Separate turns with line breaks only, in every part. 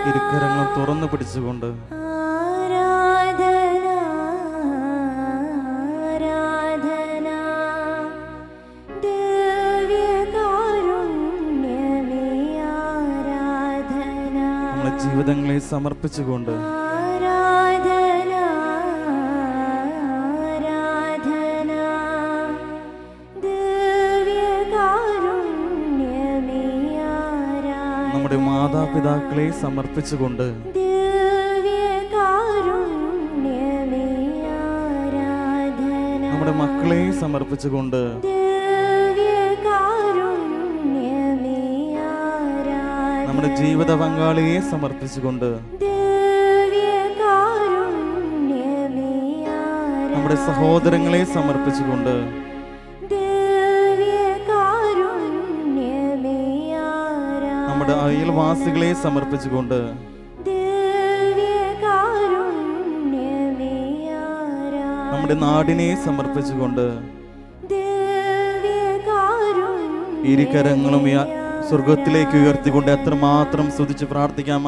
ഇരുകരങ്ങളും തുറന്നു പിടിച്ചുകൊണ്ട് നമ്മളെ ജീവിതങ്ങളെ സമർപ്പിച്ചുകൊണ്ട് നമ്മുടെ മാതാപിതാക്കളെ സമർപ്പിച്ചുകൊണ്ട് നമ്മുടെ മക്കളെ സമർപ്പിച്ചുകൊണ്ട് നമ്മുടെ ജീവിത പങ്കാളിയെ സമർപ്പിച്ചുകൊണ്ട് നമ്മുടെ സഹോദരങ്ങളെ സമർപ്പിച്ചുകൊണ്ട് നമ്മുടെ അയൽവാസികളെ സമർപ്പിച്ചുകൊണ്ട് നമ്മുടെ നാടിനെ സമർപ്പിച്ചുകൊണ്ട് ഇരുകരങ്ങളും സ്വർഗത്തിലേക്ക് ഉയർത്തിക്കൊണ്ട് എത്രമാത്രം സ്തുതിച്ച് പ്രാർത്ഥിക്കാം,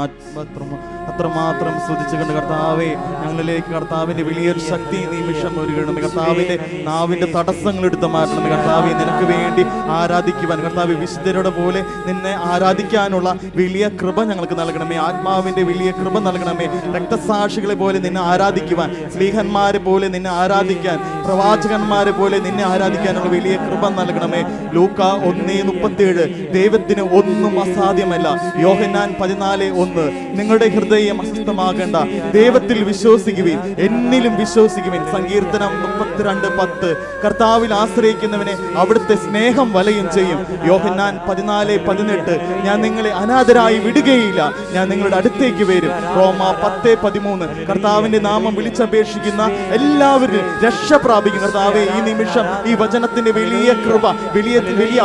അത്രമാത്രം സ്തുതിച്ചുകൊണ്ട് കർത്താവേ ഞങ്ങളിലേക്ക് കർത്താവിന്റെ വലിയൊരു ശക്തി നിമിഷം ഒരുങ്ങണമേ. കർത്താവിന്റെ നാവിന്റെ തടസ്സങ്ങൾ എടുത്ത് മാറ്റണമേ. കർത്താവെ നിനക്ക് വേണ്ടി ആരാധിക്കുവാൻ കർത്താവ് വിശുദ്ധരുടെ പോലെ നിന്നെ ആരാധിക്കാനുള്ള വലിയ കൃപ ഞങ്ങൾക്ക് നൽകണമേ. ആത്മാവിന്റെ വലിയ കൃപ നൽകണമേ. രക്തസാക്ഷികളെ പോലെ നിന്നെ ആരാധിക്കുവാൻ, സ്ലീഹന്മാരെ പോലെ നിന്നെ ആരാധിക്കാൻ, പ്രവാചകന്മാരെ പോലെ നിന്നെ ആരാധിക്കാനുള്ള വലിയ കൃപ നൽകണമേ. ലൂക്ക 1:37 ദൈവത്തിന് ഒന്നും അസാധ്യമല്ല. യോഹന്നാൻ 14:1 നിങ്ങളുടെ ഹൃദയം അസ്വസ്ഥമാകേണ്ട, ദൈവത്തിൽ വിശ്വസിക്കുവിൻ, എന്നിലും വിശ്വസിക്കുവിൻ. സങ്കീർത്തനം 32:10 കർത്താവിൽ ആശ്രയിക്കുന്നവനെ അവിടുത്തെ സ്നേഹം വലയം ചെയ്യും. യോഹന്നാൻ 14:18 ഞാൻ നിങ്ങളെ അനാഥരായി വിടുകയില്ല, ഞാൻ നിങ്ങളുടെ അടുത്തേക്ക് വരും. റോമ 10:13 കർത്താവിന്റെ നാമം വിളിച്ചപേക്ഷിക്കുന്ന എല്ലാവരും രക്ഷ പ്രാപിക്കും. കർത്താവെ ഈ നിമിഷം ഈ വചനത്തിന്റെ വലിയ കൃപ, വലിയ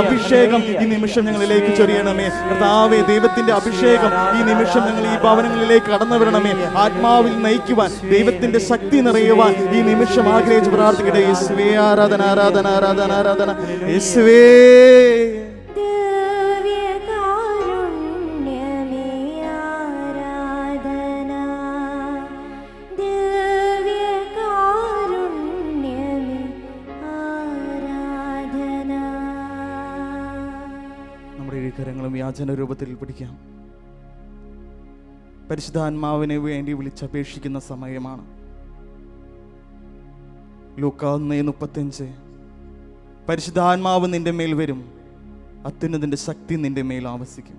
അഭിഷേകം ഈ നിമിഷം ഞങ്ങളിലേക്ക് ചൊരിയണമേ. കർത്താവെ ദൈവത്തിന്റെ അഭിഷേകം ഈ നിമിഷം ഞങ്ങൾ ഈ ഭവനങ്ങളിലേക്ക് കടന്നു വരണമേ. ആത്മാവിൽ നയിക്കുവാൻ, ദൈവത്തിന്റെ ശക്തി നിറയുവാൻ ഈ നിമിഷം ആഗ്രഹിച്ച് പ്രാർത്ഥിക്കട്ടെ. യേശുവേ ആരാധന ആരാധന ആരാധന ആരാധന. യേശുവേ കരങ്ങളും യാചന രൂപത്തിൽ പിടിക്കാം. പരിശുദ്ധാത്മാവിനെ വേണ്ടി വിളിച്ചപേക്ഷിക്കുന്ന സമയമാണ്. ലൂക്ക 1:35 പരിശുദ്ധാത്മാവ് നിന്റെ മേൽ വരും, അത്യുന്നതിന്റെ ശക്തി നിന്റെ മേൽ ആവസിക്കും.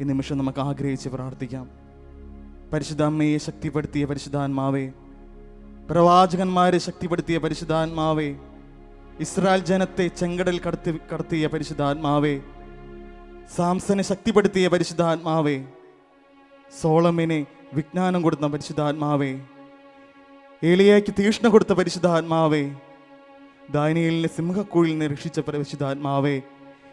ഈ നിമിഷം നമുക്ക് ആഗ്രഹിച്ച് പ്രാർത്ഥിക്കാം. പരിശുദ്ധാത്മയെ ശക്തിപ്പെടുത്തിയ പരിശുദ്ധാത്മാവേ, പ്രവാചകന്മാരെ ശക്തിപ്പെടുത്തിയ പരിശുദ്ധാത്മാവേ, ഇസ്രായേൽ ജനത്തെ ചെങ്കടൽ കടത്തിയ പരിശുദ്ധാത്മാവേ, സാംസനെ ശക്തിപ്പെടുത്തിയ പരിശുദ്ധാത്മാവേ, സോളമിനെ വിജ്ഞാനം കൊടുത്ത പരിശുദ്ധാത്മാവേ, ഏലിയായ്ക്ക് തീഷ്ണ കൊടുത്ത പരിശുദ്ധാത്മാവേ, ദാനിയേലിനെ സിംഹക്കുഴിയിൽ നിന്ന് രക്ഷിച്ച പരിശുദ്ധാത്മാവേ,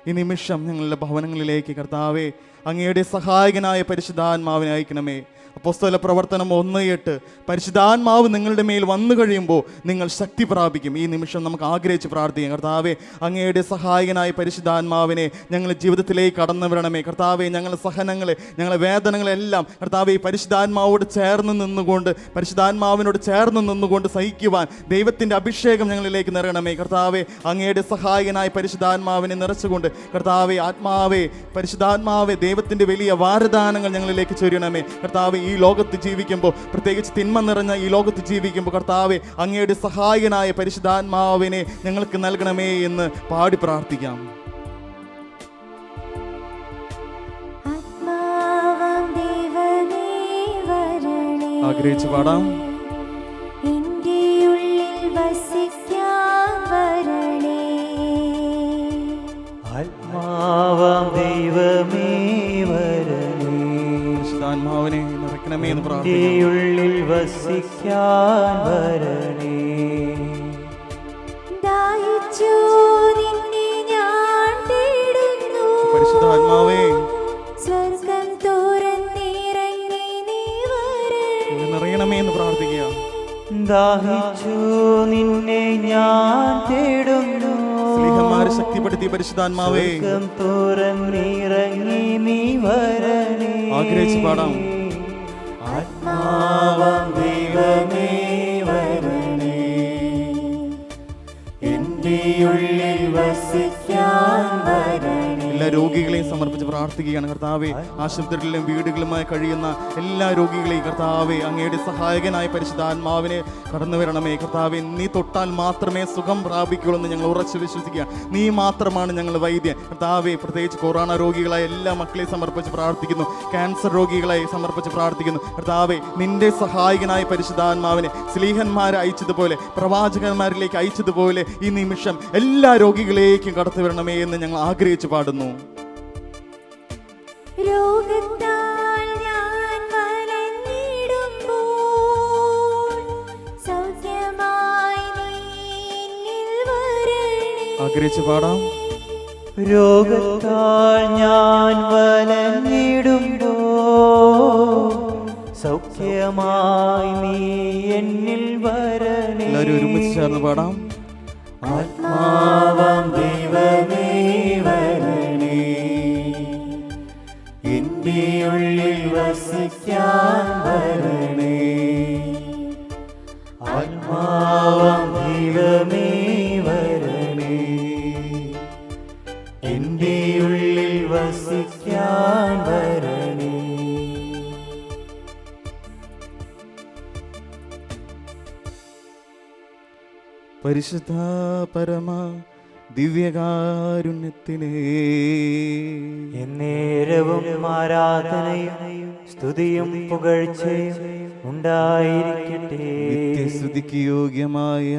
ഈ നിമിഷം ഞങ്ങളുടെ ഭവനങ്ങളിലേക്ക് കർത്താവേ അങ്ങയുടെ സഹായകനായ പരിശുദ്ധാത്മാവിനെ അയക്കണമേ. അപ്പോസ്തല പ്രവർത്തനം 1:8 പരിശുദ്ധാത്മാവ് നിങ്ങളുടെ മേൽ വന്നു കഴിയുമ്പോൾ നിങ്ങൾ ശക്തി പ്രാപിക്കും. ഈ നിമിഷം നമുക്ക് ആഗ്രഹിച്ച് പ്രാർത്ഥിക്കാം. കർത്താവേ അങ്ങയുടെ സഹായകനായ പരിശുദ്ധാത്മാവിനെ ഞങ്ങളുടെ ജീവിതത്തിലേക്ക് കടന്നു വരണമേ. കർത്താവേ ഞങ്ങളുടെ സഹനങ്ങളെ, ഞങ്ങളുടെ വേദനകളെല്ലാം കർത്താവേ പരിശുദ്ധാത്മാവോട് ചേർന്ന് നിന്നുകൊണ്ട്, പരിശുദ്ധാത്മാവിനോട് ചേർന്ന് നിന്നുകൊണ്ട് സഹിക്കുവാൻ ദൈവത്തിൻ്റെ അഭിഷേകം ഞങ്ങളിലേക്ക് നിറയണമേ. കർത്താവേ അങ്ങയുടെ സഹായകനായ പരിശുദ്ധാത്മാവിനെ നിറച്ചുകൊണ്ട് കർത്താവേ ആത്മാവേ പരിശുദ്ധാത്മാവേ ദൈവത്തിൻ്റെ വലിയ വാരദാനങ്ങൾ ഞങ്ങളിലേക്ക് ചൊരിയണമേ. കർത്താവേ ഈ ലോകത്ത് ജീവിക്കുമ്പോൾ, പ്രത്യേകിച്ച് തിന്മ നിറഞ്ഞ ഈ ലോകത്ത് ജീവിക്കുമ്പോൾ കർത്താവേ അങ്ങയുടെ സഹായകനായ പരിശുദ്ധാത്മാവിനെ ഞങ്ങൾക്ക് നൽകണമേ എന്ന് പാടി പ്രാർത്ഥിക്കാം. ആഗ്രഹിച്ച് പാടാം.
ആത്മാവാം ദൈവമേ വരണേ,
ആത്മാവിനെ നിറയ്ക്കണമേ എന്ന്
പ്രാർത്ഥിക്കാം. ഉള്ളിൽ വസിക്കാൻ വരണേ,
ദാഹിച്ചു നിന്നെ ഞാൻ തേടുന്നു,
പരിശുദ്ധാത്മാവേ
സ്വർഗ്ഗം തുറന്നിറങ്ങി നീ വരണേ,
നിറയണമേ എന്ന് പ്രാർത്ഥിക്കുക.
ദാഹിച്ചു നിന്നെ ഞാൻ തേടുന്നു,
സ്നേഹന്മാരെ ശക്തിപ്പെടുത്തിയ പരിശുദ്ധാത്മാവേ
തുറന്നിറങ്ങി നീ വരണേ,
ആഗ്രഹിച്ച് പാടാം.
ആത്മാവാം ദൈവമേ വരണേ, എൻ്റെ ഉള്ളിൽ വസിക്കാൻ വരണേ.
എല്ലാ രോഗികളെയും സമർപ്പിച്ച് പ്രാർത്ഥിക്കുകയാണ്. കർത്താവെ, ആശുപത്രികളിലും വീടുകളുമായി കഴിയുന്ന എല്ലാ രോഗികളെയും കർത്താവെ, അങ്ങയുടെ സഹായകനായ പരിശുദ്ധാത്മാവിനെ കടന്നു വരണമേ. കർത്താവെ, നീ തൊട്ടാൽ മാത്രമേ സുഖം പ്രാപിക്കുള്ളൂ എന്ന് ഞങ്ങൾ ഉറച്ചു വിശ്വസിക്കുക. നീ മാത്രമാണ് ഞങ്ങൾ വൈദ്യൻ. കർത്താവെ, പ്രത്യേകിച്ച് കൊറോണ രോഗികളായ എല്ലാ മക്കളെയും സമർപ്പിച്ച് പ്രാർത്ഥിക്കുന്നു. ക്യാൻസർ രോഗികളായി സമർപ്പിച്ച് പ്രാർത്ഥിക്കുന്നു. കർത്താവെ, നിന്റെ സഹായകനായ പരിശുദ്ധാത്മാവിനെ സ്ലീഹന്മാരെ അയച്ചതുപോലെ, പ്രവാചകന്മാരിലേക്ക് അയച്ചതുപോലെ ഈ നിമിഷം എല്ലാ രോഗികളിലേക്കും കടന്നു വരണമേ എന്ന് ഞങ്ങൾ ആഗ്രഹിച്ചു പാടുന്നു.
രോഗത്താൽ ഞാൻ വലഞ്ഞിടുമ്പോൾ സൗഖ്യമായി നീ എന്നിൽ വരണേ.
ആഗ്രഹിച്ചു പാടാം.
രോഗത്താൽ ഞാൻ വലഞ്ഞിടുമ്പോ സൗഖ്യമായി നീ എന്നിൽ വരണേ.
എല്ലാവരും ഒരുമിച്ച് ചേർന്ന് പാടാം.
ആത്മാവാം ദൈവമേ വരണേ, എൻ്റെ ഉള്ളിൽ വസിക്കാൻ വരണേ. ആത്മാവാം ദൈവമേ വരണേ, എൻ്റെ ഉള്ളിൽ വസിക്കാൻ വരണേ.
പരിശുദ്ധ പരമ ദിവ്യകാരുണ്യത്തിനേ
എന്നേരവും ആരാധനയും സ്തുതിയും പുകഴ്ചയും ഉണ്ടായിരിക്കട്ടെ.
നിത്യസ്തുതിക്ക് യോഗ്യമായ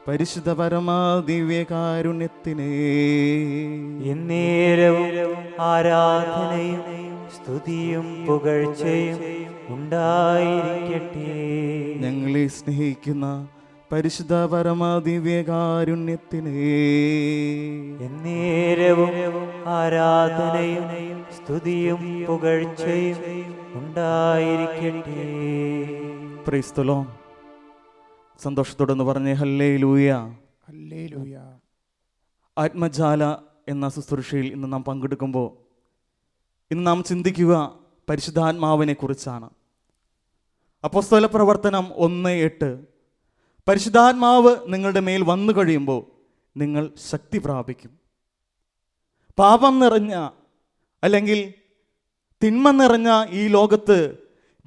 പരിശുദ്ധ പരമ ദിവ്യകാരുണ്യത്തിനേ
എന്നേരവും ആരാധനയും സ്തുതിയും പുകഴ്ചയും ഉണ്ടായിരിക്കട്ടെ.
ഞങ്ങളെ സ്നേഹിക്കുന്ന പരിശുദ്ധ പരമ ദിവ്യകാരുണ്യത്തിനേ
എന്നേരവും ആരാധനയും സ്തുതിയും പുകഴ്ചയും ഉണ്ടായിരിക്കട്ടെ.
Praise the Lord. സന്തോഷത്തോടെന്ന് പറഞ്ഞേ ഹല്ലേലൂയ.
ഹല്ലേലൂയ.
ആത്മജാല എന്ന ശുശ്രൂഷയിൽ ഇന്ന് നാം പങ്കെടുക്കുമ്പോൾ ഇന്ന് നാം ചിന്തിക്കുക പരിശുദ്ധാത്മാവിനെ കുറിച്ചാണ്. അപ്പോസ്തല പ്രവർത്തനം 1:8 പരിശുദ്ധാത്മാവ് നിങ്ങളുടെ മേൽ വന്നു കഴിയുമ്പോൾ നിങ്ങൾ ശക്തി പ്രാപിക്കും. പാപം നിറഞ്ഞ അല്ലെങ്കിൽ തിന്മ നിറഞ്ഞ ഈ ലോകത്ത്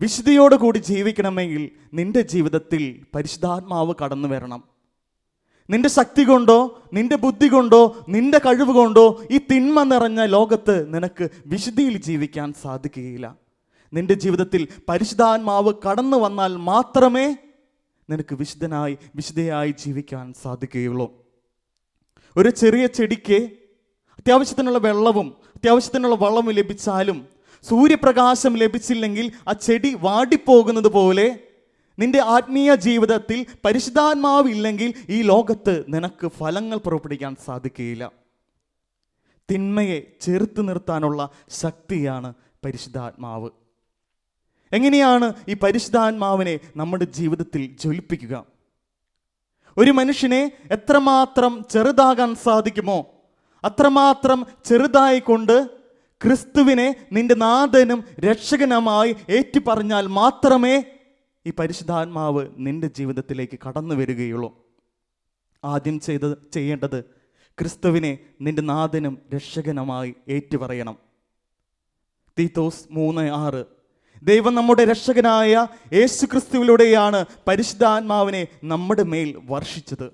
വിശുദ്ധിയോടുകൂടി ജീവിക്കണമെങ്കിൽ നിന്റെ ജീവിതത്തിൽ പരിശുദ്ധാത്മാവ് കടന്നു വരണം. നിന്റെ ശക്തി കൊണ്ടോ നിന്റെ ബുദ്ധി കൊണ്ടോ നിന്റെ കഴിവ് കൊണ്ടോ ഈ തിന്മ നിറഞ്ഞ ലോകത്ത് നിനക്ക് വിശുദ്ധിയിൽ ജീവിക്കാൻ സാധിക്കുകയില്ല. നിന്റെ ജീവിതത്തിൽ പരിശുദ്ധാത്മാവ് കടന്നു വന്നാൽ മാത്രമേ നിനക്ക് വിശുദ്ധയായി ജീവിക്കാൻ സാധിക്കുകയുള്ളൂ. ഒരു ചെറിയ ചെടിക്ക് അത്യാവശ്യത്തിനുള്ള വെള്ളവും അത്യാവശ്യത്തിനുള്ള വളവും ലഭിച്ചാലും സൂര്യപ്രകാശം ലഭിച്ചില്ലെങ്കിൽ ആ ചെടി വാടിപ്പോകുന്നത് പോലെ നിന്റെ ആത്മീയ ജീവിതത്തിൽ പരിശുദ്ധാത്മാവ് ഇല്ലെങ്കിൽ ഈ ലോകത്ത് നിനക്ക് ഫലങ്ങൾ പുറപ്പെടുവിക്കാൻ സാധിക്കുകയില്ല. തിന്മയെ ചെറുത്ത് നിർത്താനുള്ള ശക്തിയാണ് പരിശുദ്ധാത്മാവ്. എങ്ങനെയാണ് ഈ പരിശുദ്ധാത്മാവിനെ നമ്മുടെ ജീവിതത്തിൽ ജ്വലിപ്പിക്കുക? ഒരു മനുഷ്യനെ എത്രമാത്രം ചെറുതാകാൻ സാധിക്കുമോ അത്രമാത്രം ചെറുതായിക്കൊണ്ട് ക്രിസ്തുവിനെ നിന്റെ നാഥനും രക്ഷകനുമായി ഏറ്റുപറഞ്ഞാൽ മാത്രമേ ഈ പരിശുദ്ധാത്മാവ് നിന്റെ ജീവിതത്തിലേക്ക് കടന്നു വരികയുള്ളൂ. ആദ്യം ചെയ്യേണ്ടത് ക്രിസ്തുവിനെ നിന്റെ നാഥനും രക്ഷകനുമായി ഏറ്റുപറയണം. തീത്തോസ് 3:6 ദൈവം നമ്മുടെ രക്ഷകനായ യേശു ക്രിസ്തുവിലൂടെയാണ് പരിശുദ്ധാത്മാവിനെ നമ്മുടെ മേൽ വർഷിച്ചത്.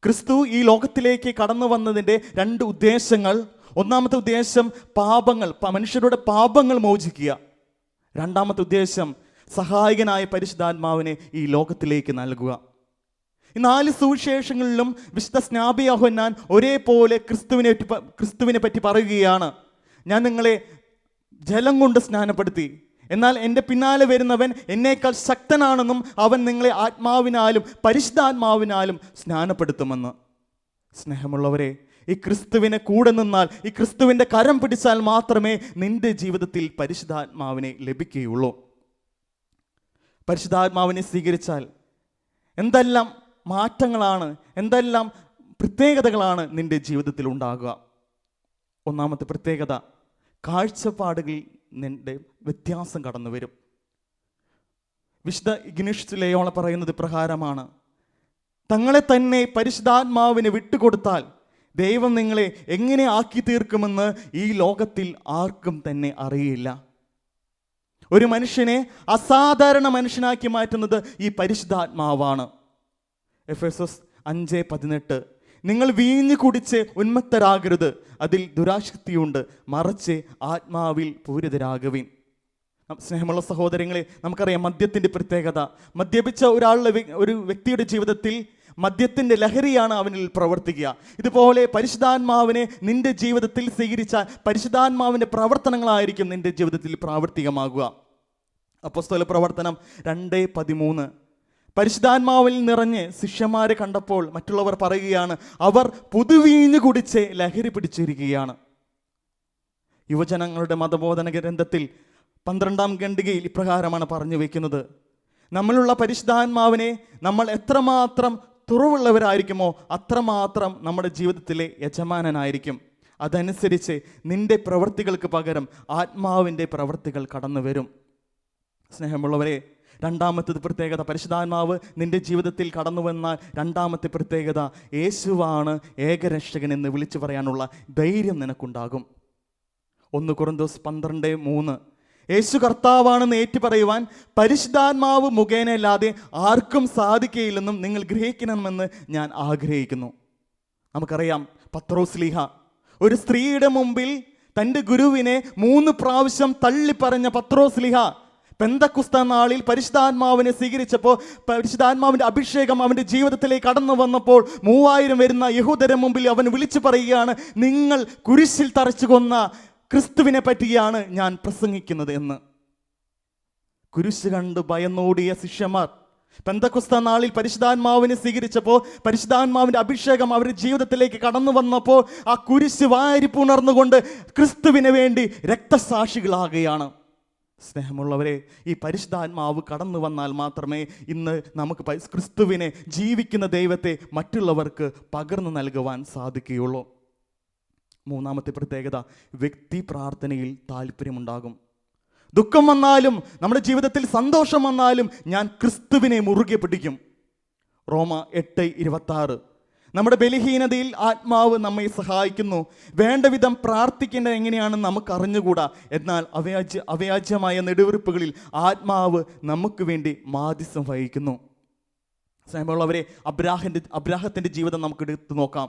ക്രിസ്തു ഈ ലോകത്തിലേക്ക് കടന്നു വന്നതിൻ്റെ 2 ഉദ്ദേശങ്ങൾ. ഒന്നാമത്തെ ഉദ്ദേശം മനുഷ്യരുടെ പാപങ്ങൾ മോചിക്കുക. രണ്ടാമത്തെ ഉദ്ദേശം സഹായകനായ പരിശുദ്ധാത്മാവിനെ ഈ ലോകത്തിലേക്ക് നൽകുക. ഈ 4 സുവിശേഷങ്ങളിലും വിശുദ്ധ സ്നാപക യോഹന്നാൻ ഒരേപോലെ ക്രിസ്തുവിനെ പറ്റി പറയുകയാണ്. ഞാൻ നിങ്ങളെ ജലം കൊണ്ട് സ്നാനപ്പെടുത്തി, എന്നാൽ എൻ്റെ പിന്നാലെ വരുന്നവൻ എന്നേക്കാൾ ശക്തനാണെന്നും അവൻ നിങ്ങളെ ആത്മാവിനാലും പരിശുദ്ധാത്മാവിനാലും സ്നാനപ്പെടുത്തുമെന്ന്. സ്നേഹമുള്ളവരെ, ഈ ക്രിസ്തുവിനെ കൂടെ നിന്നാൽ, ഈ ക്രിസ്തുവിൻ്റെ കരം പിടിച്ചാൽ മാത്രമേ നിന്റെ ജീവിതത്തിൽ പരിശുദ്ധാത്മാവിനെ ലഭിക്കുകയുള്ളൂ. പരിശുദ്ധാത്മാവിനെ സ്വീകരിച്ചാൽ എന്തെല്ലാം മാറ്റങ്ങളാണ്, എന്തെല്ലാം പ്രത്യേകതകളാണ് നിന്റെ ജീവിതത്തിൽ ഉണ്ടാകുക. ഒന്നാമത്തെ പ്രത്യേകത, കാഴ്ചപ്പാടുകൾ നിന്റെ വ്യത്യാസം കടന്നു വരും. വിശുദ്ധ ഇഗ്നേഷ്യസ് ലയോള പറയുന്നത് പ്രകാരമാണ്, തങ്ങളെ തന്നെ പരിശുദ്ധാത്മാവിന് വിട്ടുകൊടുത്താൽ ദൈവം നിങ്ങളെ എങ്ങനെ ആക്കി തീർക്കുമെന്ന് ഈ ലോകത്തിൽ ആർക്കും തന്നെ അറിയില്ല. ഒരു മനുഷ്യനെ അസാധാരണ മനുഷ്യനാക്കി മാറ്റുന്നത് ഈ പരിശുദ്ധാത്മാവാണ്. എഫെസോസ് 5:18, നിങ്ങൾ വീഞ്ഞു കുടിച്ച് ഉന്മത്തരാകരുത്, അതിൽ ദുരാശക്തിയുണ്ട്, മറിച്ച് ആത്മാവിൽ പൂരിതരാകുവിൻ. സ്നേഹമുള്ള സഹോദരങ്ങളെ, നമുക്കറിയാം മദ്യത്തിൻ്റെ പ്രത്യേകത. മദ്യപിച്ച ഒരു വ്യക്തിയുടെ ജീവിതത്തിൽ മദ്യത്തിൻ്റെ ലഹരിയാണ് അവനിൽ പ്രവർത്തിക്കുക. ഇതുപോലെ പരിശുദ്ധാത്മാവിനെ നിന്റെ ജീവിതത്തിൽ സ്വീകരിച്ചാൽ പരിശുദ്ധാത്മാവിൻ്റെ പ്രവർത്തനങ്ങളായിരിക്കും നിന്റെ ജീവിതത്തിൽ പ്രാവർത്തികമാകുക. അപ്പോസ്തല പ്രവർത്തനം 2:13, പരിശുദ്ധാത്മാവിൽ നിറഞ്ഞ് ശിഷ്യന്മാരെ കണ്ടപ്പോൾ മറ്റുള്ളവർ പറയുകയാണ്, അവർ പുതുവീഞ്ഞു കുടിച്ച് ലഹരി പിടിച്ചിരിക്കുകയാണ്. യുവജനങ്ങളുടെ മതബോധന ഗ്രന്ഥത്തിൽ 12-ാം ഖണ്ഡികയിൽ ഇപ്രകാരമാണ് പറഞ്ഞു വയ്ക്കുന്നത്, നമ്മളുള്ള പരിശുദ്ധാത്മാവിനെ നമ്മൾ എത്രമാത്രം തുറവുള്ളവരായിരിക്കുമോ അത്രമാത്രം നമ്മുടെ ജീവിതത്തിലെ യജമാനനായിരിക്കും. അതനുസരിച്ച് നിന്റെ പ്രവൃത്തികൾക്ക് പകരം ആത്മാവിൻ്റെ പ്രവൃത്തികൾ കടന്നു വരും. സ്നേഹമുള്ളവരെ, രണ്ടാമത്തെ പ്രത്യേകത, പരിശുദ്ധാത്മാവ് നിന്റെ ജീവിതത്തിൽ കടന്നു വന്നാൽ രണ്ടാമത്തെ പ്രത്യേകത, യേശുവാണ് ഏകരക്ഷകൻ എന്ന് വിളിച്ചു പറയാനുള്ള ധൈര്യം നിനക്കുണ്ടാകും. 1 കൊരിന്ത്യർ 12:3, യേശു കർത്താവാണെന്ന് ഏറ്റുപറയുവാൻ പരിശുദ്ധാത്മാവ് മുഖേനയല്ലാതെ ആർക്കും സാധിക്കുകയില്ലെന്നും നിങ്ങൾ ഗ്രഹിക്കണമെന്ന് ഞാൻ ആഗ്രഹിക്കുന്നു. നമുക്കറിയാം, പത്രോസ്ലീഹ ഒരു സ്ത്രീയുടെ മുമ്പിൽ തൻ്റെ ഗുരുവിനെ 3 പ്രാവശ്യം തള്ളിപ്പറഞ്ഞ പത്രോസ്ലീഹ പെന്തക്കുസ്ത നാളിൽ പരിശുദ്ധാത്മാവിനെ സ്വീകരിച്ചപ്പോൾ, പരിശുദ്ധാത്മാവിൻ്റെ അഭിഷേകം അവൻ്റെ ജീവിതത്തിലേക്ക് കടന്നു വന്നപ്പോൾ 3000 വരുന്ന യഹൂദരുടെ മുമ്പിൽ അവൻ വിളിച്ചു പറയുകയാണ്, നിങ്ങൾ കുരിശിൽ തറച്ചു കൊന്ന ക്രിസ്തുവിനെ പറ്റിയാണ് ഞാൻ പ്രസംഗിക്കുന്നത് എന്ന്. കുരിശ് കണ്ട് ഭയന്നോടിയ ശിഷ്യന്മാർ പെന്തക്കുസ്ത നാളിൽ പരിശുദ്ധാത്മാവിനെ സ്വീകരിച്ചപ്പോൾ, പരിശുദ്ധാത്മാവിൻ്റെ അഭിഷേകം അവരുടെ ജീവിതത്തിലേക്ക് കടന്നു വന്നപ്പോൾ ആ കുരിശ് വാരി പുണർന്നുകൊണ്ട് ക്രിസ്തുവിന് വേണ്ടി രക്തസാക്ഷികളാകുകയാണ്. സ്നേഹമുള്ളവരെ, ഈ പരിശുദ്ധാത്മാവ് കടന്നു വന്നാൽ മാത്രമേ ഇന്ന് നമുക്ക് ക്രിസ്തുവിനെ, ജീവിക്കുന്ന ദൈവത്തെ മറ്റുള്ളവർക്ക് പകർന്നു നൽകുവാൻ സാധിക്കുകയുള്ളൂ. മൂന്നാമത്തെ പ്രത്യേകത, വ്യക്തി പ്രാർത്ഥനയിൽ താല്പര്യമുണ്ടാകും. ദുഃഖം വന്നാലും നമ്മുടെ ജീവിതത്തിൽ സന്തോഷം വന്നാലും ഞാൻ ക്രിസ്തുവിനെ മുറുകെ പിടിക്കും. റോമ 8:26, നമ്മുടെ ബലഹീനതയിൽ ആത്മാവ് നമ്മെ സഹായിക്കുന്നു. വേണ്ട വിധം പ്രാർത്ഥിക്കേണ്ടത് എങ്ങനെയാണെന്ന് നമുക്ക് അറിഞ്ഞുകൂടാ, എന്നാൽ അവ്യാജ്യമായ നെടുവീർപ്പുകളിൽ ആത്മാവ് നമുക്ക് വേണ്ടി മാധ്യസ്ഥം വഹിക്കുന്നു. സ്നേഹമുള്ളവരെ, അബ്രാഹത്തിൻ്റെ ജീവിതം നമുക്ക് എടുത്തു നോക്കാം.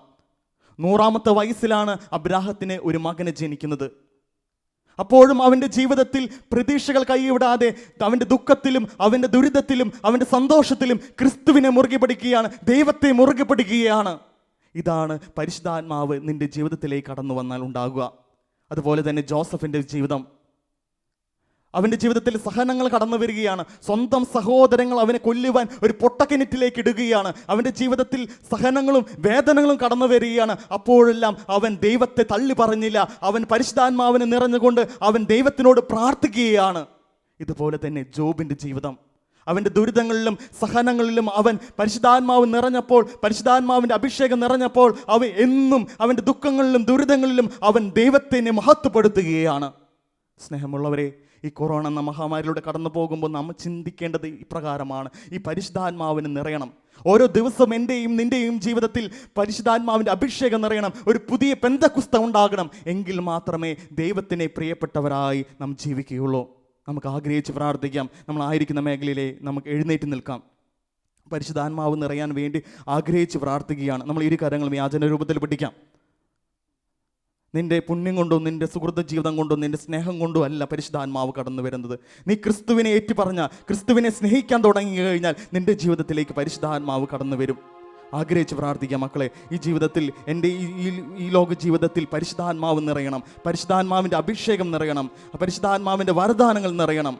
100-ാമത്തെ വയസ്സിലാണ് അബ്രാഹത്തിന് ഒരു മകന് ജനിക്കുന്നത്. അപ്പോഴും അവൻ്റെ ജീവിതത്തിൽ പ്രതീക്ഷകൾ കൈവിടാതെ അവൻ്റെ ദുഃഖത്തിലും അവൻ്റെ ദുരിതത്തിലും അവൻ്റെ സന്തോഷത്തിലും ക്രിസ്തുവിനെ മുറുകെ പിടിക്കുകയാണ്, ദൈവത്തെ മുറുകെ പിടിക്കുകയാണ്. ഇതാണ് പരിശുദ്ധാത്മാവ് നിന്റെ ജീവിതത്തിലേക്ക് കടന്നു വന്നാൽ ഉണ്ടാകുക. അതുപോലെ തന്നെ ജോസഫിൻ്റെ ജീവിതം, അവൻ്റെ ജീവിതത്തിൽ സഹനങ്ങൾ കടന്നു വരികയാണ്. സ്വന്തം സഹോദരങ്ങൾ അവനെ കൊല്ലുവാൻ ഒരു പൊട്ടക്കിണറ്റിലേക്ക് ഇടുകയാണ്. അവൻ്റെ ജീവിതത്തിൽ സഹനങ്ങളും വേദനകളും കടന്നു വരികയാണ്. അപ്പോഴെല്ലാം അവൻ ദൈവത്തെ തള്ളി പറഞ്ഞില്ല. അവൻ പരിശുദ്ധാത്മാവിനെ നിറഞ്ഞുകൊണ്ട് അവൻ ദൈവത്തിനോട് പ്രാർത്ഥിക്കുകയാണ്. ഇതുപോലെ തന്നെ ജോബിൻ്റെ ജീവിതം, അവൻ്റെ ദുരിതങ്ങളിലും സഹനങ്ങളിലും അവൻ പരിശുദ്ധാത്മാവ് നിറഞ്ഞപ്പോൾ, പരിശുദ്ധാത്മാവിൻ്റെ അഭിഷേകം നിറഞ്ഞപ്പോൾ അവൻ എന്നും അവൻ്റെ ദുഃഖങ്ങളിലും ദുരിതങ്ങളിലും അവൻ ദൈവത്തിനെ മഹത്വപ്പെടുത്തുകയാണ്. സ്നേഹമുള്ളവരെ, ഈ കൊറോണ എന്ന മഹാമാരിയിലൂടെ കടന്നു പോകുമ്പോൾ നമ്മൾ ചിന്തിക്കേണ്ടത് ഇപ്രകാരമാണ്, ഈ പരിശുദ്ധാത്മാവിന് നിറയണം. ഓരോ ദിവസവും എൻ്റെയും നിൻ്റെയും ജീവിതത്തിൽ പരിശുദ്ധാത്മാവിൻ്റെ അഭിഷേകം നിറയണം. ഒരു പുതിയ പെന്തക്കുസ്ത ഉണ്ടാകണം. എങ്കിൽ മാത്രമേ ദൈവത്തിനെ പ്രിയപ്പെട്ടവരായി നാം ജീവിക്കുകയുള്ളൂ. നമുക്ക് ആഗ്രഹിച്ച് പ്രാർത്ഥിക്കാം. നമ്മളായിരിക്കുന്ന മേഖലയിലെ നമുക്ക് എഴുന്നേറ്റ് നിൽക്കാം. പരിശുദ്ധാത്മാവ് നിറയാൻ വേണ്ടി ആഗ്രഹിച്ച് പ്രാർത്ഥിക്കുകയാണ്. നമ്മൾ ഇരു കാര്യങ്ങളും യാചന രൂപത്തിൽ പഠിക്കാം. നിന്റെ പുണ്യം കൊണ്ടോ നിന്റെ സുഹൃത ജീവിതം കൊണ്ടോ നിന്റെ സ്നേഹം കൊണ്ടോ അല്ല പരിശുദ്ധാത്മാവ് കടന്നു വരുന്നത്. നീ ക്രിസ്തുവിനെ ഏറ്റുപറഞ്ഞ, ക്രിസ്തുവിനെ സ്നേഹിക്കാൻ തുടങ്ങി കഴിഞ്ഞാൽ നിന്റെ ജീവിതത്തിലേക്ക് പരിശുദ്ധാത്മാവ് കടന്നു വരും. ആഗ്രഹിച്ച് പ്രാർത്ഥിക്കാം. മക്കളെ, ഈ ജീവിതത്തിൽ, എൻ്റെ ഈ ലോക ജീവിതത്തിൽ പരിശുദ്ധാത്മാവ് നിറയണം. പരിശുദ്ധാത്മാവിൻ്റെ അഭിഷേകം നിറയണം. പരിശുദ്ധാത്മാവിൻ്റെ വരദാനങ്ങൾ നിറയണം.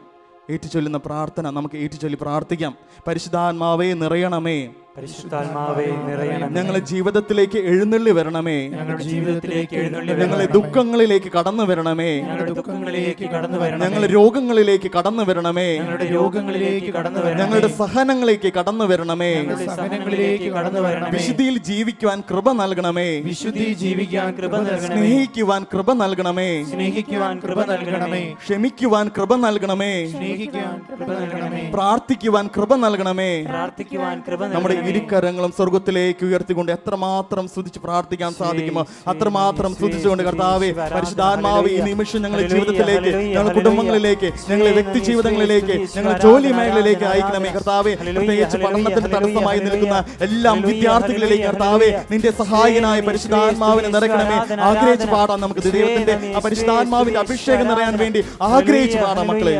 ഏറ്റുചൊല്ലുന്ന പ്രാർത്ഥന നമുക്ക് ഏറ്റുചൊല്ലി പ്രാർത്ഥിക്കാം. പരിശുദ്ധാത്മാവേ നിറയണമേ,
പരിശുദ്ധാത്മാവേ നിറയണമേ.
ഞങ്ങളെ ജീവിതത്തിലേക്ക് എഴുന്നള്ളി വരണമേ.
ഞങ്ങളുടെ ജീവിതത്തിലേക്ക് എഴുന്നള്ളി
ഞങ്ങളെ ദുഃഖങ്ങളിലേക്ക് കടന്നു വരണമേ.
ഞങ്ങളുടെ ദുഃഖങ്ങളിലേക്ക് കടന്നു വരണമേ.
ഞങ്ങളുടെ രോഗങ്ങളിലേക്ക് കടന്നു വരണമേ.
ഞങ്ങളുടെ രോഗങ്ങളിലേക്ക് കടന്നു വരണമേ.
ഞങ്ങളുടെ സഹനങ്ങളിലേക്ക് കടന്നു വരണമേ.
ഞങ്ങളുടെ സഹനങ്ങളിലേക്ക് കടന്നു വരണമേ.
വിശുദ്ധിയിൽ ജീവിക്കുവാൻ കൃപ നൽകണമേ.
വിശുദ്ധി ജീവിക്കാൻ കൃപ നൽകണമേ.
സ്നേഹിക്കുവാൻ കൃപ നൽകണമേ.
സ്നേഹിക്കുവാൻ കൃപ നൽകണമേ.
ക്ഷമിക്കുവാൻ കൃപ നൽകണമേ.
സ്നേഹിക്കുവാൻ കൃപ നൽകണമേ.
പ്രാർത്ഥിക്കുവാൻ കൃപ നൽകണമേ.
പ്രാർത്ഥിക്കുവാൻ കൃപ
നമ്മുടെ
നൽകണമേ.
ഇരുകരങ്ങളും സ്വർഗത്തിലേക്ക് ഉയർത്തിക്കൊണ്ട് എത്രമാത്രം സ്തുതിച്ച് പ്രാർത്ഥിക്കാൻ സാധിക്കുമോ അത്രമാത്രം സ്തുതിച്ചുകൊണ്ട് കർത്താവേ, പരിശുദ്ധാത്മാവ് ഈ നിമിഷം ഞങ്ങളുടെ ജീവിതത്തിലേക്ക്, ഞങ്ങളുടെ കുടുംബങ്ങളിലേക്ക്, ഞങ്ങളുടെ വ്യക്തി ജീവിതങ്ങളിലേക്ക്, ഞങ്ങളുടെ ജോലി മേഖലയിലേക്ക് അയക്കണമേ കർത്താവേ. പ്രത്യേകിച്ച് പഠനത്തിന് തടസ്സമായി നിൽക്കുന്ന എല്ലാ വിദ്യാർത്ഥികളിലേക്ക് കർത്താവേ, നിന്റെ സഹായകനായ പരിശുദ്ധാത്മാവിനെ നിറയ്ക്കണമേ. ആഗ്രഹിച്ച് പാടാം നമുക്ക് ദൈവത്തിന്റെ ആ പരിശുദ്ധാത്മാവിന്റെ അഭിഷേകം നിറയാൻ വേണ്ടി ആഗ്രഹിച്ച് പാടാം മക്കളെ.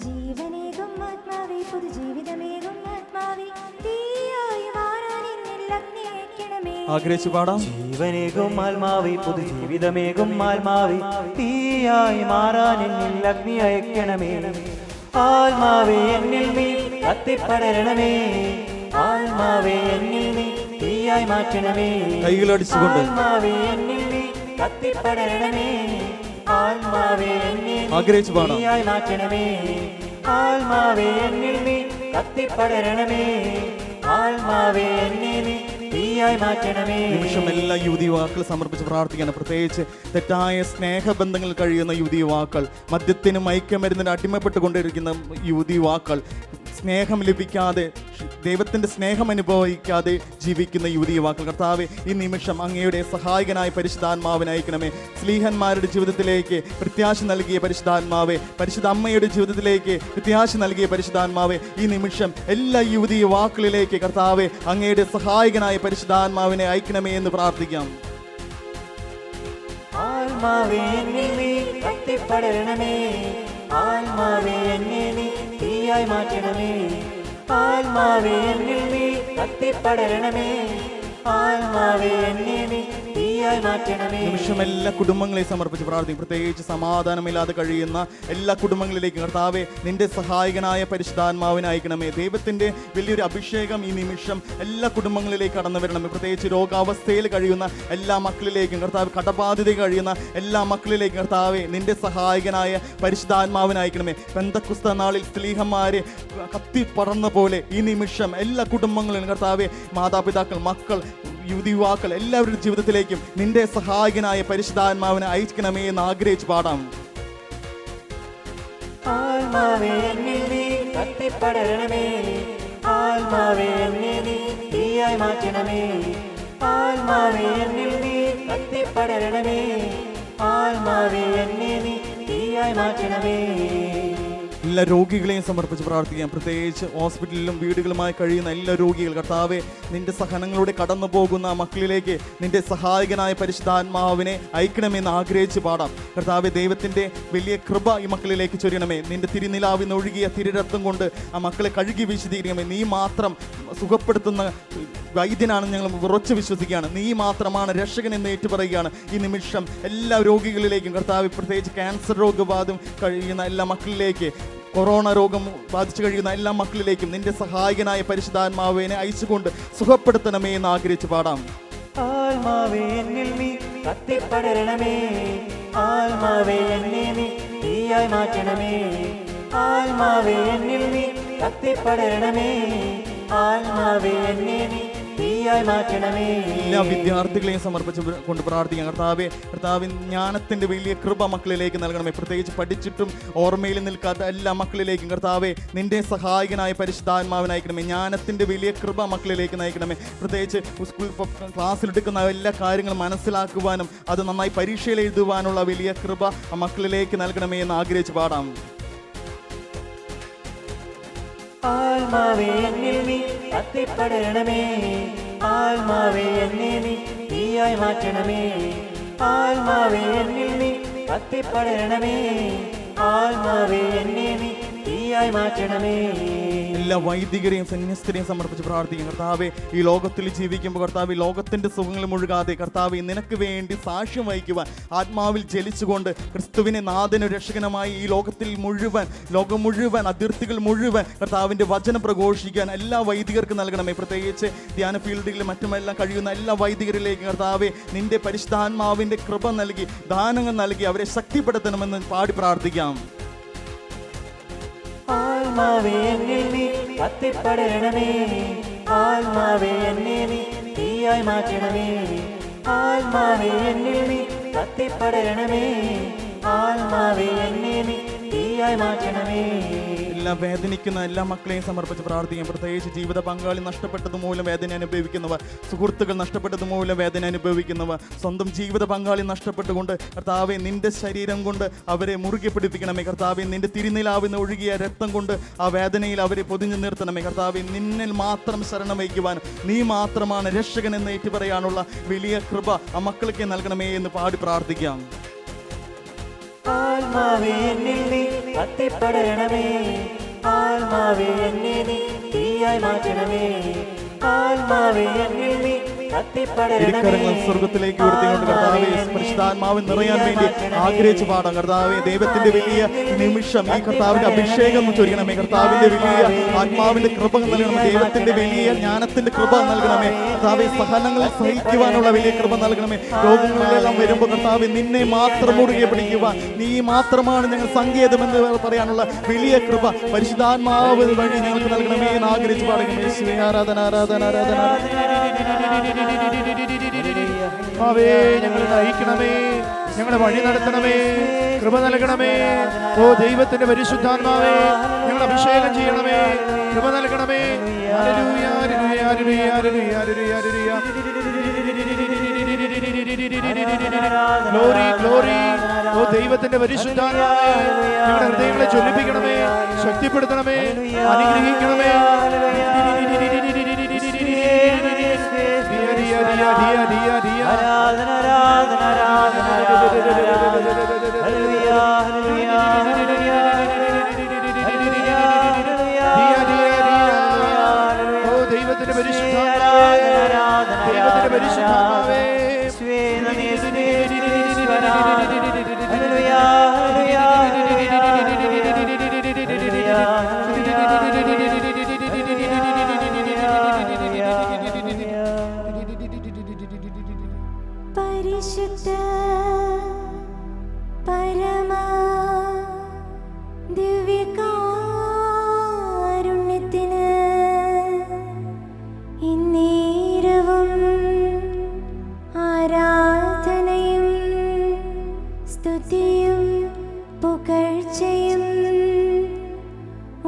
ജീവനേകും ആത്മാവേ, പുതുജീവിതമേകും ആത്മാവേ, തീയായി മാറാൻ എന്നിൽ അഗ്നി അയയ്ക്കണമേ.
ആഗ്രഹിച്ച് പാടാം.
ജീവനേകും ആത്മാവേ, പുതുജീവിതമേകും ആത്മാവേ, തീയായി മാറാൻ എന്നിൽ അഗ്നി അയക്കണമേ. ആത്മാവേ എന്നിൽ നീ കത്തിപ്പടരണമേ. ആത്മാവേ എന്നിൽ നീ തീയായി മാറ്റണമേ.
കൈകളടിച്ചുകൊണ്ട്
ആത്മാവേ എന്നിൽ നീ കത്തിപ്പടരണമേ. ആത്മാവേ എന്നിൽ നീ
ആഗ്രഹിച്ച് പാടാം.
തീയായി മാറ്റണമേ. ആത്മാവേ എന്നിൽ നീ കത്തിപ്പടരണമേ. ആത്മാവേ എന്നിൽ നീ തീയായി മാറ്റണമേ.
നിമിഷം എല്ലാ യുവതി യുവാക്കൾ സമർപ്പിച്ച് പ്രാർത്ഥിക്കണം. പ്രത്യേകിച്ച് തെറ്റായ സ്നേഹബന്ധങ്ങളിൽ കഴിയുന്ന യുവതി യുവാക്കൾ, മദ്യത്തിനും മയക്കുമരുന്നിനും അടിമപ്പെട്ടുകൊണ്ടിരിക്കുന്ന യുവതി യുവാക്കൾ, സ്നേഹം ലഭിക്കാതെ, ദൈവത്തിൻ്റെ സ്നേഹം അനുഭവിക്കാതെ ജീവിക്കുന്ന യുവതി യുവാക്കൾ, കർത്താവെ ഈ നിമിഷം അങ്ങയുടെ സഹായകനായ പരിശുദ്ധാത്മാവിനെ അയക്കണമേ. സ്ലീഹന്മാരുടെ ജീവിതത്തിലേക്ക് പ്രത്യാശ നൽകിയ പരിശുദ്ധാത്മാവെ, പരിശുദ്ധ അമ്മയുടെ ജീവിതത്തിലേക്ക് പ്രത്യാശ നൽകിയ പരിശുദ്ധാത്മാവെ, ഈ നിമിഷം എല്ലാ യുവതി യുവാക്കളിലേക്ക് കർത്താവെ അങ്ങയുടെ സഹായകനായ പരിശുദ്ധാത്മാവിനെ അയക്കണമേ എന്ന് പ്രാർത്ഥിക്കാം.
ആത്മാവേ എന്നിൽ നീ കത്തിപ്പടരണമേ. ആത്മാവേ എന്നിൽ നീ തീയായി മാറ്റണമേ. ആത്മാവേ എന്നിൽ നീ കത്തിപ്പടരണമേ. ആത്മാവേ എന്നിൽ നീ തീയായി മാറ്റണമേ.
നിമിഷം എല്ലാ കുടുംബങ്ങളെയും സമർപ്പിച്ച് പ്രാർത്ഥിക്കും. പ്രത്യേകിച്ച് സമാധാനമില്ലാതെ കഴിയുന്ന എല്ലാ കുടുംബങ്ങളിലേക്കും കർത്താവെ നിന്റെ സഹായകനായ പരിശുദ്ധാത്മാവിനെ അയക്കണമേ. ദൈവത്തിൻ്റെ വലിയൊരു അഭിഷേകം ഈ നിമിഷം എല്ലാ കുടുംബങ്ങളിലേക്ക് കടന്നു വരണമേ. പ്രത്യേകിച്ച് രോഗാവസ്ഥയിൽ കഴിയുന്ന എല്ലാ മക്കളിലേക്കും കർത്താവ്, കടബാധിത കഴിയുന്ന എല്ലാ മക്കളിലേക്കും കർത്താവെ നിന്റെ സഹായകനായ പരിശുദ്ധാത്മാവിനെ അയക്കണമേ. പെന്തക്കുസ്ത നാളിൽ സ്ലീഹന്മാരെ കത്തിപ്പടർന്ന പോലെ ഈ നിമിഷം എല്ലാ കുടുംബങ്ങളിലും കർത്താവെ, മാതാപിതാക്കൾ, മക്കൾ, യുവതി യുവാക്കൾ എല്ലാവരുടെ ജീവിതത്തിലേക്കും നിന്റെ സഹായകനായ പരിശുദ്ധാത്മാവിനെ അയക്കണമേ എന്ന് ആഗ്രഹിച്ച് പാടാം.
ആത്മാവേ എന്നിൽ നീ കത്തിപ്പടരണമേ. ആത്മാവേ എന്നിൽ നീ തീയായി മാറ്റണമേ. ആത്മാവേ എന്നിൽ നീ കത്തിപ്പടരണമേ. ആത്മാവേ എന്നിൽ നീ തീയായി മാറ്റണമേ.
എല്ലാ രോഗികളെയും സമർപ്പിച്ച് പ്രാർത്ഥിക്കാം. പ്രത്യേകിച്ച് ഹോസ്പിറ്റലിലും വീടുകളുമായി കഴിയുന്ന എല്ലാ രോഗികൾ കർത്താവെ നിന്റെ സഹനങ്ങളുടെ കടന്നു പോകുന്ന മക്കളിലേക്ക് നിന്റെ സഹായകനായ പരിശുദ്ധാത്മാവിനെ അയക്കണമെന്ന് ആഗ്രഹിച്ച് പാടാം. കർത്താവെ ദൈവത്തിൻ്റെ വലിയ കൃപ ഈ മക്കളിലേക്ക് ചൊരിയണമേ. നിന്റെ തിരുനിലാവിന്ന് ഒഴുകിയ തിരുരക്തം കൊണ്ട് ആ മക്കളെ കഴുകി വിശദീകരിക്കണമേ. നീ മാത്രം സുഖപ്പെടുത്തുന്ന വൈദ്യനാണ് ഞങ്ങൾ ഉറച്ചു വിശ്വസിക്കുകയാണ്. നീ മാത്രമാണ് രക്ഷകൻ എന്ന് ഏറ്റുപറയുകയാണ്. ഈ നിമിഷം എല്ലാ രോഗികളിലേക്കും കർത്താവ്, പ്രത്യേകിച്ച് ക്യാൻസർ രോഗബാധം കഴിയുന്ന എല്ലാ മക്കളിലേക്ക്, കൊറോണ രോഗം ബാധിച്ചു കഴിയുന്ന എല്ലാ മക്കളിലേക്കും നിന്റെ സഹായകനായ പരിശുദ്ധാത്മാവിനെ അയച്ചുകൊണ്ട് സുഖപ്പെടുത്തണമേ എന്ന് ആഗ്രഹിച്ച് പാടാം.
ആത്മാവേ എന്നിൽ നീ കത്തിപ്പടരണമേ. ആത്മാവേ എന്നിൽ നീ തീയായി മാറ്റണമേ. ആത്മാവേ എന്നിൽ നീ കത്തിപ്പടരണമേ. ആത്മാവേ എന്നിൽ നീ തീയായി മാറ്റണമേ.
എല്ലാ വിദ്യാർത്ഥികളെയും സമർപ്പിച്ച് കൊണ്ട് പ്രാർത്ഥിക്കാം. കർത്താവ് ജ്ഞാനത്തിൻ്റെ വലിയ കൃപ മക്കളിലേക്ക് നൽകണമേ. പ്രത്യേകിച്ച് പഠിച്ചിട്ടും ഓർമ്മയിൽ നിൽക്കാത്ത എല്ലാ മക്കളിലേക്കും കർത്താവെ നിന്റെ സഹായകനായ പരിശുദ്ധാത്മാവിനെ അയക്കണമേ. ജ്ഞാനത്തിൻ്റെ വലിയ കൃപ മക്കളിലേക്ക് നയിക്കണമേ. പ്രത്യേകിച്ച് സ്കൂൾ ക്ലാസ്സിലെടുക്കുന്ന എല്ലാ കാര്യങ്ങളും മനസ്സിലാക്കുവാനും അത് നന്നായി പരീക്ഷയിൽ എഴുതുവാനുള്ള വലിയ കൃപ ആ മക്കളിലേക്ക് നൽകണമേ എന്ന് ആഗ്രഹിച്ച് പാടാം.
ആത്മാവേ എന്നിൽ നീ കത്തിപ്പടരണമേ. ആത്മാവേ എന്നിൽ നീ തീയായി മാറ്റണമേ. ആത്മാവേ എന്നിൽ നീ കത്തിപ്പടരണമേ. ആത്മാവേ എന്നിൽ നീ തീയായി മാറ്റണമേ.
എല്ലാ വൈദികരെയും സന്യസ്തരെയും സമർപ്പിച്ച് പ്രാർത്ഥിക്കും. കർത്താവെ, ഈ ലോകത്തിൽ ജീവിക്കുമ്പോൾ കർത്താവ് ലോകത്തിൻ്റെ സുഖങ്ങളിൽ മുഴുകാതെ കർത്താവെ നിനക്ക് വേണ്ടി സാക്ഷ്യം വഹിക്കുവാൻ ആത്മാവിൽ ജലിച്ചുകൊണ്ട് ക്രിസ്തുവിനെ നാഥനും രക്ഷകനുമായി ഈ ലോകം മുഴുവൻ അതിർത്തികൾ മുഴുവൻ കർത്താവിൻ്റെ വചനം പ്രഘോഷിക്കാൻ എല്ലാ വൈദികർക്കും നൽകണമേ. പ്രത്യേകിച്ച് ധ്യാന ഫീൽഡുകളിലും മറ്റുമെല്ലാം കഴിയുന്ന എല്ലാ വൈദികരിലേക്ക് കർത്താവെ നിന്റെ പരിശുദ്ധാത്മാവിൻ്റെ കൃപ നൽകി ദാനങ്ങൾ നൽകി അവരെ ശക്തിപ്പെടുത്തണമെന്ന് പാടി പ്രാർത്ഥിക്കാം.
ആത്മാവേ എന്നിൽ നീ കത്തിപ്പടരണമേ, ആത്മാവേ എന്നെ നീ തീയായി മാറ്റണമേ, ആത്മാവേ എന്നിൽ നീ കത്തിപ്പടരണമേ, ആത്മാവേ എന്നെ നീ തീയായി മാറ്റണമേ.
എല്ലാം വേദനിക്കുന്ന എല്ലാ മക്കളെയും സമർപ്പിച്ച് പ്രാർത്ഥിക്കാം. പ്രത്യേകിച്ച് ജീവിത പങ്കാളി നഷ്ടപ്പെട്ടത് മൂലം വേദന അനുഭവിക്കുന്നവർ, സുഹൃത്തുക്കൾ നഷ്ടപ്പെട്ടത് മൂലം വേദന അനുഭവിക്കുന്നവർ, സ്വന്തം ജീവിത പങ്കാളി നഷ്ടപ്പെട്ടുകൊണ്ട് കർത്താവെ നിന്റെ ശരീരം കൊണ്ട് അവരെ മുറുകെ പിടിപ്പിക്കണമേ. കർത്താവെ നിന്റെ തിരുനിലാവിന്ന് ഒഴുകിയ രക്തം കൊണ്ട് ആ വേദനയിൽ അവരെ പൊതിഞ്ഞു നിർത്തണമേ. കർത്താവെ നിന്നിൽ മാത്രം ശരണം വയ്ക്കുവാൻ നീ മാത്രമാണ് രക്ഷകൻ എന്ന് ഏറ്റുപറയാനുള്ള വലിയ കൃപ ആ മക്കൾക്ക് നൽകണമേ എന്ന് പാടി പ്രാർത്ഥിക്കാം.
ആത്മാവേ എന്നിൽ നീ കത്തിപ്പടരണമേ, ആത്മാവേ എന്നെ നീ തീയായി മാറ്റണമേ, ആത്മാവേ എന്നിൽ നീ
ഇരിക്കരങ്ങൾ സ്വർഗത്തിലേക്ക് ഉയർത്തിക്കൊണ്ട് കർത്താവെ പരിശുദ്ധാത്മാവിൽ നിറയാൻ വേണ്ടി ആഗ്രഹിച്ചു പാടാം. കർത്താവെ ദൈവത്തിന്റെ വലിയ നിമിഷം ഈ കർത്താവിന്റെ അഭിഷേകം ചൊരിയണമേ. കർത്താവിന്റെ വലിയ ആത്മാവിന്റെ കൃപ നൽകണമേ. ദൈവത്തിന്റെ വലിയ ജ്ഞാനത്തിന്റെ കൃപ നൽകണമേ. കർത്താവെ സഹനങ്ങൾ സഹിക്കുവാനുള്ള വലിയ കൃപ നൽകണമേ. രോഗങ്ങളിലെല്ലാം വരുമ്പോൾ കർത്താവെ നിന്നെ മാത്രം മുറുകെ പിടിക്കുവാൻ നീ മാത്രമാണ് ഞങ്ങൾ സങ്കേതമെന്ന് പറയാനുള്ള വലിയ കൃപ പരിശുദ്ധാത്മാവ് വഴി ഞങ്ങൾക്ക് നൽകണമേ എന്ന് ആഗ്രഹിച്ചു പാടുകയും ആരാധന ആരാധന ആരാധന.
അവേ ഞങ്ങളെ നയിക്കണമേ, ഞങ്ങളെ വഴി നടത്തണമേ, കൃപ നൽകണമേ. ഓ ദൈവത്തിന്റെ പരിശുദ്ധാത്മാവേ, ഞങ്ങളെ അഭിഷേകം ചെയ്യണമേ, കൃപ നൽകണമേ. Hallelujah hallelujah hallelujah hallelujah hallelujah. Glory glory. ഓ ദൈവത്തിന്റെ പരിശുദ്ധാത്മാവേ, ഞങ്ങളുടെ ഹൃദയങ്ങളെ ജ്വലിപ്പിക്കണമേ, ശക്തിപ്പെടുത്തണമേ, അനുഗ്രഹിക്കണമേ.
ആരാധന ആരാധന ആരാധന ഹല്ലേലൂയ ഹല്ലേലൂയ
ഓ ദൈവത്തിന്റെ പരിശുദ്ധാത്മാവേ, ദൈവത്തിന്റെ പരിശുദ്ധാത്മാവേ,
ഹല്ലേലൂയ
പരിശുദ്ധ പരമ ദിവ്യകാരുണ്യത്തിന് ഇന്നേരവും ആരാധനയും സ്തുതിയും പുകഴ്ചയും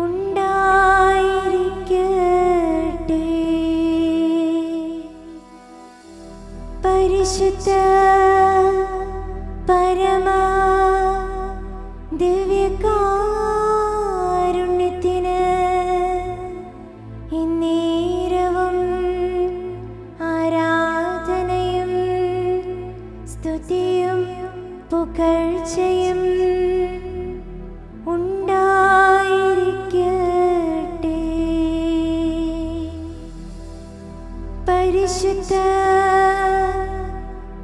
ഉണ്ടായിരിക്കട്ടെ. പരിശുദ്ധ പരമ ദിവ്യകാരുണ്യത്തിന് ഇന്നേരവും ആരാധനയും സ്തുതിയും പുകഴ്ചയും ഉണ്ടായിരിക്കട്ടെ. പരിശുദ്ധ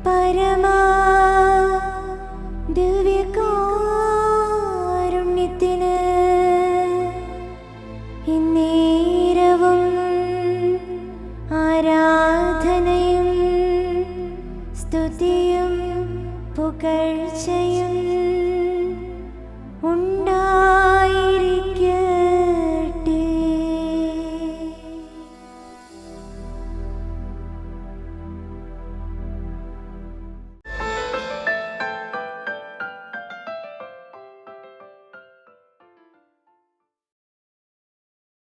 പരമ ദിവ്യകാരുണ്യത്തിന് ഇന്നേരവും ആരാധനയും സ്തുതിയും പുകഴ്ചയും